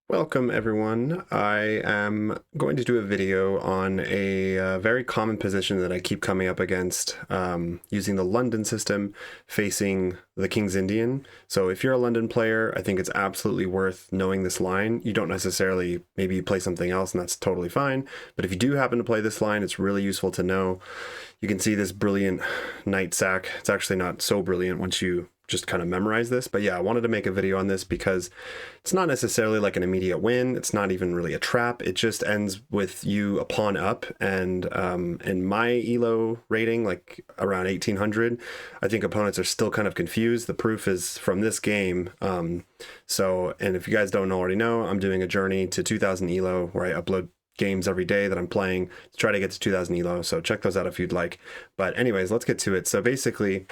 Welcome everyone. I am going to do a video on a very common position that I keep coming up against using the London system facing the King's Indian. So if you're a London player, I think it's absolutely worth knowing this line. You don't necessarily, maybe you play something else and that's totally fine. But if you do happen to play this line, it's really useful to know. You can see this brilliant knight sack. It's actually not so brilliant once you just kind of memorize this, but yeah, I wanted to make a video on this because it's not necessarily like an immediate win. It's not even really a trap. It just ends with you a pawn up, and in my elo rating, like around 1800, I think opponents are still kind of confused. The proof is from this game. And if you guys don't already know, I'm doing a journey to 2000 elo where I upload games every day that I'm playing to try to get to 2000 elo, so check those out if you'd like. But anyways, let's get to it. So basically,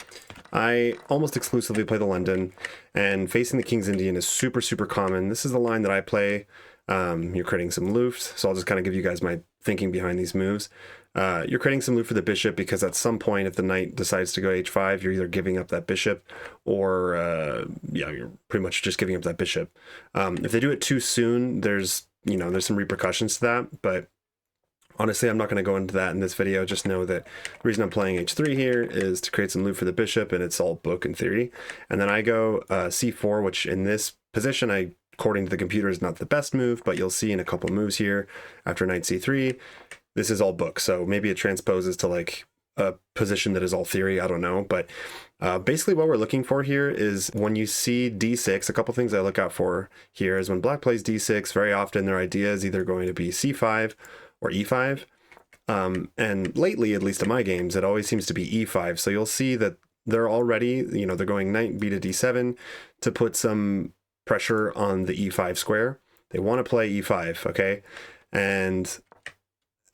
I almost exclusively play the London, and facing the King's Indian is super common. This is the line that I play. You're creating some loofs, so I'll just kind of give you guys my thinking behind these moves. You're creating some loop for the bishop because at some point, if the knight decides to go h5, you're either giving up that bishop or you're pretty much just giving up that bishop. If they do it too soon, there's some repercussions to that, but honestly, I'm not going to go into that in this video. Just know that the reason I'm playing h3 here is to create some loop for the bishop, and it's all book in theory. And then I go c4, which in this position, according to the computer, is not the best move, but you'll see in a couple moves here after knight c3, this is all book. So maybe it transposes to like a position that is all theory. I don't know, but basically what we're looking for here is when you see d6, a couple things I look out for here is when black plays d6, very often their idea is either going to be c5 or e5. And lately, at least in my games, it always seems to be e5. So you'll see that they're already, they're going knight b to d7 to put some pressure on the e5 square. They want to play e5, okay? And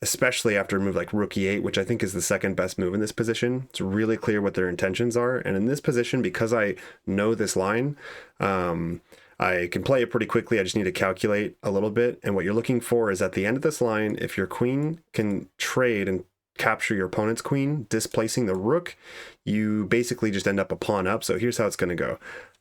especially after a move like rook e8, which I think is the second best move in this position. It's really clear what their intentions are. And in this position, because I know this line, I can play it pretty quickly. I just need to calculate a little bit. And what you're looking for is at the end of this line, if your queen can trade and capture your opponent's queen, displacing the rook, you basically just end up a pawn up. So here's how it's going to go.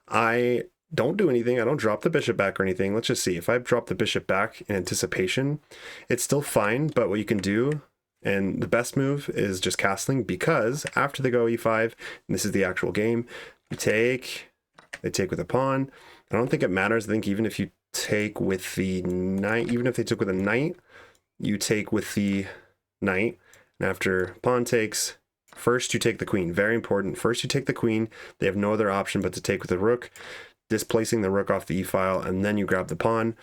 I don't do anything. I don't drop the bishop back or anything. Let's just see. If I drop the bishop back in anticipation, it's still fine. But what you can do, and the best move, is just castling, because after they go e5, and this is the actual game, they take with a pawn. I don't think it matters. I think even if you take with the knight, even if they took with a knight, you take with the knight. And after pawn takes, first you take the queen. Very important. First you take the queen. They have no other option but to take with the rook, displacing the rook off the e-file, and then you grab the pawn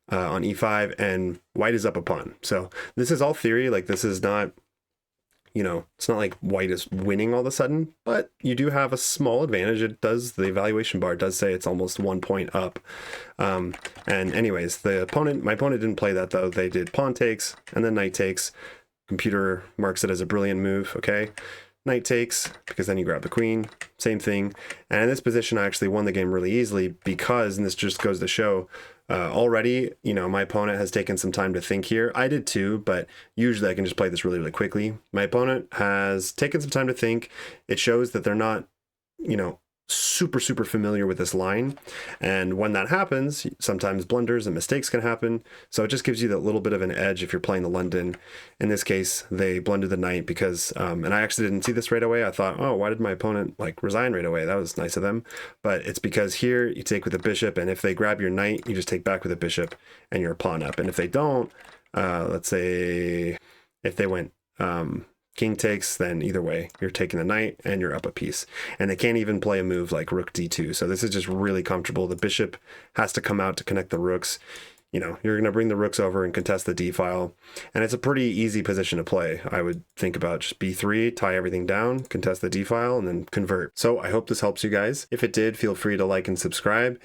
on e5, and white is up a pawn. So this is all theory. Like, this is not, it's not like white is winning all of a sudden, but you do have a small advantage. It does, the evaluation bar does say it's almost 1 point up. And anyways, my opponent didn't play that though. They did pawn takes and then knight takes. Computer marks it as a brilliant move, okay? Knight takes, because then you grab the queen, same thing. And in this position, I actually won the game really easily because, and this just goes to show, already, my opponent has taken some time to think here. I did too, but usually I can just play this really quickly. My opponent has taken some time to think. It shows that they're not, super familiar with this line. And when that happens, sometimes blunders and mistakes can happen. So it just gives you that little bit of an edge if you're playing the London. In this case, they blundered the knight because, and I actually didn't see this right away. I thought, oh, why did my opponent resign right away? That was nice of them. But it's because here you take with a bishop, and if they grab your knight, you just take back with a bishop and you're a pawn up. And if they don't, let's say if they went, king takes, then either way, you're taking the knight and you're up a piece. And they can't even play a move like rook d2. So this is just really comfortable. The bishop has to come out to connect the rooks. You're going to bring the rooks over and contest the d-file. And it's a pretty easy position to play. I would think about just b3, tie everything down, contest the d-file, and then convert. So I hope this helps you guys. If it did, feel free to like and subscribe.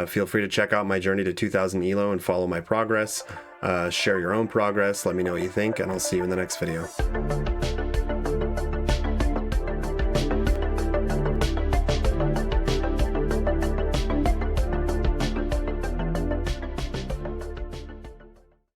Feel free to check out my journey to 2000 elo and follow my progress. Share your own progress. Let me know what you think, and I'll see you in the next video.